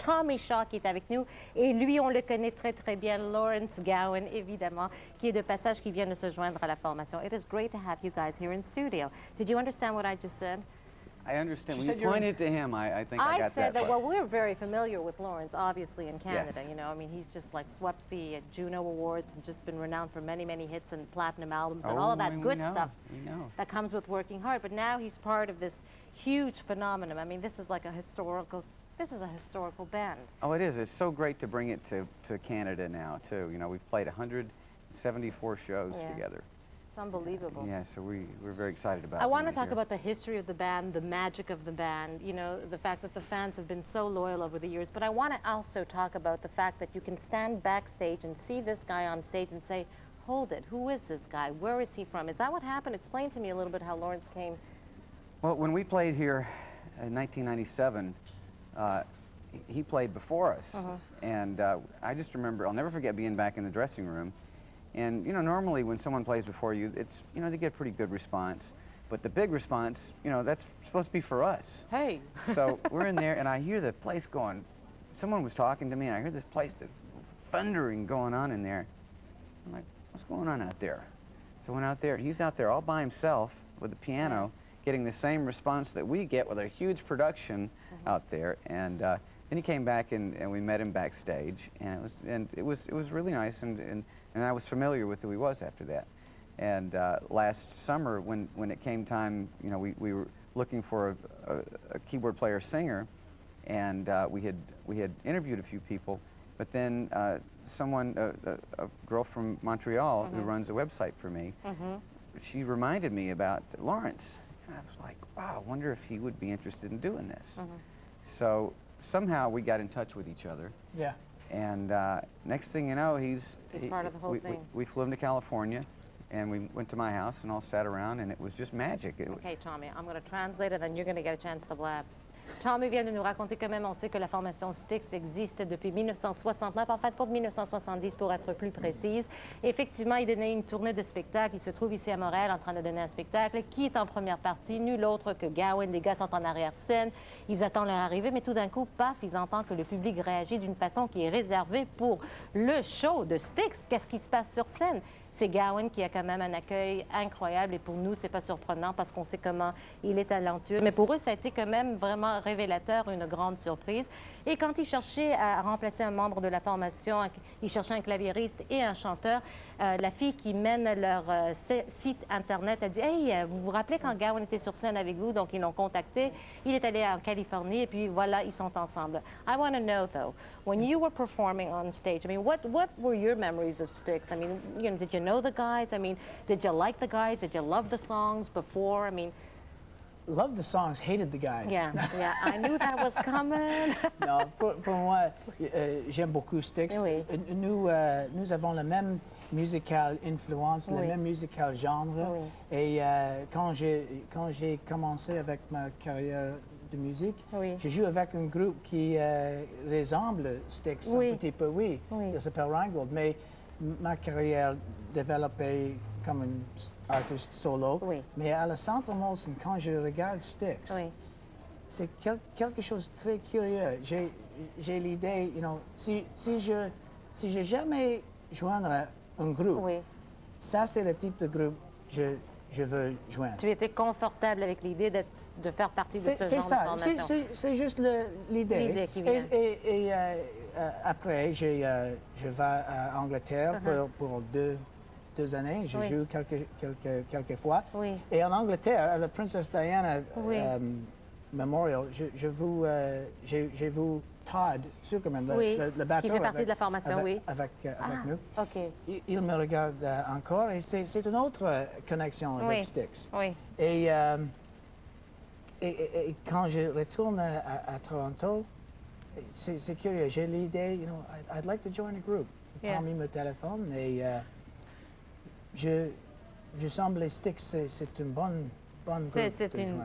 Tommy Shaw qui est avec nous. Et lui, on le connaît très, très bien, Lawrence Gowan, évidemment, qui est de passage, qui vient de se joindre à la formation. It is great to have you guys here in studio. Did you understand what I just said? I understand. When you pointed to him, I think I got that. I said that, well, we're very familiar with Lawrence, obviously, in Canada. Yes. You know, I mean, he's just like swept the Juno Awards and just been renowned for many, many hits and platinum albums and all of that good stuff that comes with working hard. But now he's part of this huge phenomenon. I mean, this is like a historical band. Oh, it is. It's so great to bring it to Canada now, too. You know, we've played 174 shows together. It's unbelievable. Yeah, so we're very excited about it. I want to talk about the history of the band, the magic of the band, you know, the fact that the fans have been so loyal over the years. But I want to also talk about the fact that you can stand backstage and see this guy on stage and say, hold it, who is this guy? Where is he from? Is that what happened? Explain to me a little bit how Lawrence came. Well, when we played here in 1997, he played before us. And I just remember, I'll never forget being back in the dressing room. And, you know, normally when someone plays before you, it's, you know, they get a pretty good response. But the big response, you know, that's supposed to be for us. Hey. So we're in there, and I hear the place going, someone was talking to me, and I heard this place, the thundering going on in there. I'm like, what's going on out there? So I went out there, and he's out there all by himself with the piano, getting the same response that we get with a huge production out there. And then he came back, and we met him backstage, and it was really nice, and I was familiar with who he was after that. And last summer, when it came time, you know, we were looking for a keyboard player singer, and we had interviewed a few people, but then someone, a girl from Montreal who runs a website for me, she reminded me about Lawrence. And I was like, wow, I wonder if he would be interested in doing this. So somehow we got in touch with each other. Yeah. And next thing you know, he's part of the whole thing. We flew him to California, and we went to my house and all sat around, and it was just magic. Okay, Tommy, I'm going to translate it, and you're going to get a chance to blab. Tommy vient de nous raconter quand même, on sait que la formation Styx existe depuis 1969, en fait pour 1970 pour être plus précise. Effectivement, il donnait une tournée de spectacles. Il se trouve ici à Montréal en train de donner un spectacle. Qui est en première partie? Nul autre que Gowan. Les gars sont en arrière-scène. Ils attendent leur arrivée, mais tout d'un coup, paf, ils entendent que le public réagit d'une façon qui est réservée pour le show de Styx. Qu'est-ce qui se passe sur scène? C'est Gowan qui a quand même un accueil incroyable et pour nous, c'est pas surprenant parce qu'on sait comment il est talentueux. Mais pour eux, ça a été quand même vraiment révélateur, une grande surprise. Et quand ils cherchaient à remplacer un membre de la formation, ils cherchaient un claviériste et un chanteur, la fille qui mène leur site Internet a dit « Hey, vous vous rappelez quand Gowan était sur scène avec vous? » Donc, ils l'ont contacté. Il est allé en Californie et puis voilà, ils sont ensemble. I want to know, though, when you were performing on stage, I mean, what were your memories of Styx? I mean, you know, did you know the guys? I mean, did you like the guys? Did you love the songs before? I mean... Loved the songs, hated the guys. Yeah, yeah, I knew that was coming. Non, pour moi, j'aime beaucoup Styx. Oui. Nous avons la même musical influence, le même musical genre. Oui. Et quand j'ai commencé avec ma carrière de musique, j'ai joué avec un groupe qui ressemble Styx un petit peu, il s'appelle Rheingold, mais ma carrière développée comme un artiste solo. Mais à la Centre Molson, quand je regarde Styx, c'est quelque chose de très curieux. J'ai l'idée, you know, si je jamais joindre un groupe, ça c'est le type de groupe que je veux joindre. Tu étais confortable avec l'idée de faire partie de ce genre de formation? C'est juste l'idée. L'idée qui vient. Et après, je vais à Angleterre pour deux années. Je joue quelques fois. Et en Angleterre, à la Princess Diana Memorial, j'ai vu Todd Zuckerman, le batteur, qui fait partie de la formation, avec nous. Okay. Il me regarde encore et c'est une autre connexion avec Styx. Et quand je retourne à Toronto, c'est curieux. J'ai l'idée, you know, I'd like to join a group. Tommy me téléphone et je semble Styx, c'est une bonne groupe. C'est une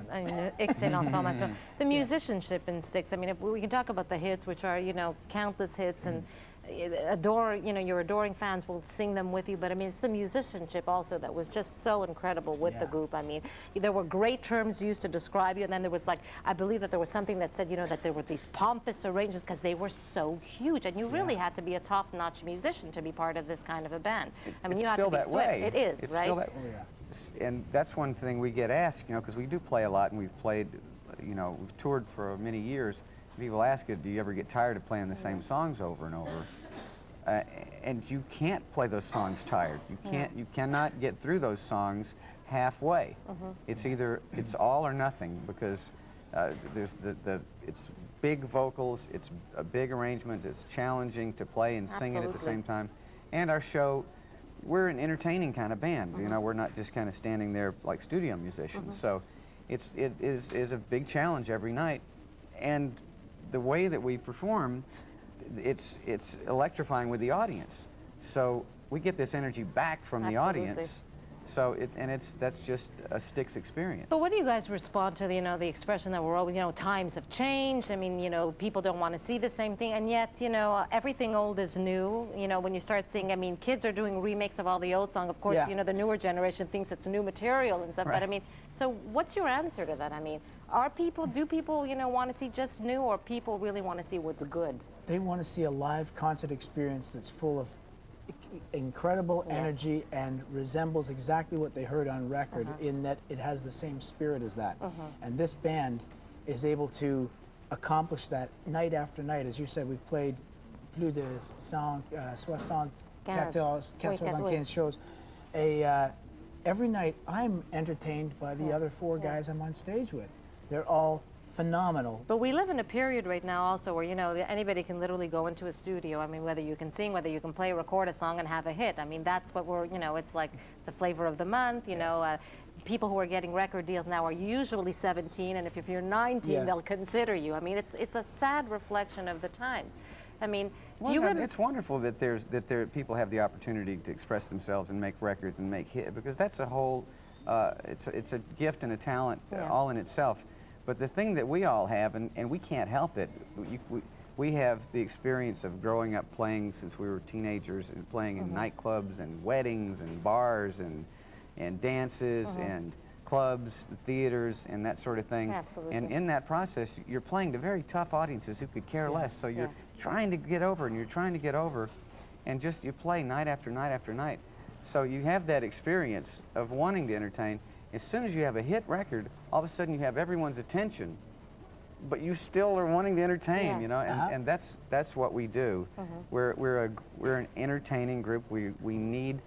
excellente formation. The musicianship in Styx, I mean, we can talk about the hits, which are, you know, countless hits, and your adoring fans will sing them with you, but I mean, it's the musicianship also that was just so incredible with the group. I mean, there were great terms used to describe you, and then there was like, I believe that there was something that said, that there were these pompous arrangements because they were so huge, and you really had to be a top-notch musician to be part of this kind of a band. I mean, you have to be swift. It is, it's right? Still that way. And that's one thing we get asked, because we do play a lot, and we've played, we've toured for many years. People ask it, do you ever get tired of playing the same songs over and over? And you can't play those songs tired. You cannot get through those songs halfway. It's all or nothing, because there's it's big vocals, it's a big arrangement, it's challenging to play and sing it at the same time. And our show, we're an entertaining kind of band. We're not just kind of standing there like studio musicians. So it is a big challenge every night. And the way that we perform, it's electrifying with the audience. So we get this energy back from the audience. So that's just a Styx experience. But what do you guys respond to the expression that we're always, times have changed. I mean, people don't want to see the same thing, and yet, everything old is new. When you start seeing, I mean, kids are doing remakes of all the old songs. Of course, the newer generation thinks it's new material and stuff. But I mean, so what's your answer to that? I mean, do people, want to see just new, or people really want to see what's good? They want to see a live concert experience that's full of incredible energy and resembles exactly what they heard on record, in that it has the same spirit as that. And this band is able to accomplish that night after night. As you said, we've played plus de 175 shows. Every night I'm entertained by the other four guys I'm on stage with. They're all phenomenal. But we live in a period right now also where, anybody can literally go into a studio. I mean, whether you can sing, whether you can play, record a song and have a hit. I mean, that's what we're, it's like the flavor of the month, people who are getting record deals now are usually 17, and if you're 19, they'll consider you. I mean, it's a sad reflection of the times. I mean, it's wonderful that people have the opportunity to express themselves and make records and make hits, because that's a whole, it's a gift and a talent all in itself. But the thing that we all have, and we can't help it, we have the experience of growing up playing since we were teenagers, and playing in nightclubs and weddings and bars and dances and clubs, theaters, and that sort of thing. Absolutely. And in that process, you're playing to very tough audiences who could care less. So you're trying to get over, and you're trying to get over, and just you play night after night after night. So you have that experience of wanting to entertain. As soon as you have a hit record, all of a sudden you have everyone's attention, but you still are wanting to entertain, and that's what we do. We're an entertaining group. We need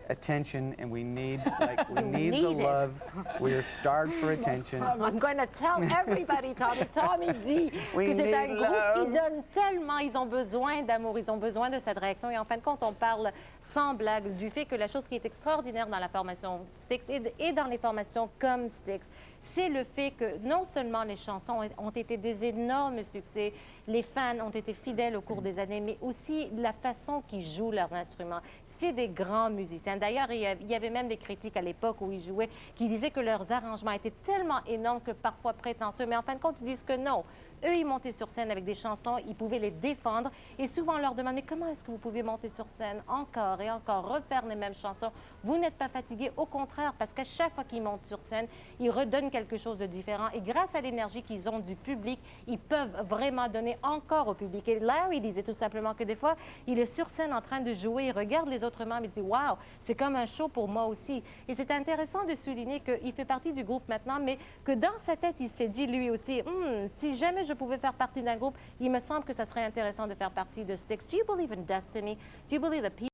attention, and we need the love. We are starved for attention. I'm going to tell everybody, Tommy. Tommy dit que c'est un groupe qui donne tellement, ils ont besoin d'amour, ils ont besoin de cette réaction. Et en fin de compte, on parle sans blague du fait que la chose qui est extraordinaire dans la formation Styx et dans les formations comme Styx, c'est le fait que non seulement les chansons ont été des énormes succès, les fans ont été fidèles au cours des années, mais aussi la façon qu'ils jouent leurs instruments. C'est des grands musiciens. D'ailleurs, il y avait même des critiques à l'époque où ils jouaient qui disaient que leurs arrangements étaient tellement énormes que parfois prétentieux. Mais en fin de compte, ils disent que non. Eux, ils montaient sur scène avec des chansons, ils pouvaient les défendre. Et souvent, on leur demandait comment est-ce que vous pouvez monter sur scène encore et encore, refaire les mêmes chansons. Vous n'êtes pas fatigué, au contraire, parce qu'à chaque fois qu'ils montent sur scène, ils redonnent quelque chose de différent. Et grâce à l'énergie qu'ils ont du public, ils peuvent vraiment donner encore au public. Et Larry disait tout simplement que des fois, il est sur scène en train de jouer, il regarde les autres membres, il dit « Wow, c'est comme un show pour moi aussi ». Et c'est intéressant de souligner qu'il fait partie du groupe maintenant, mais que dans sa tête, il s'est dit lui aussi « Si jamais je pouvais faire partie d'un groupe, il me semble que ça serait intéressant de faire partie de Styx. Do you believe in destiny? Do you believe that people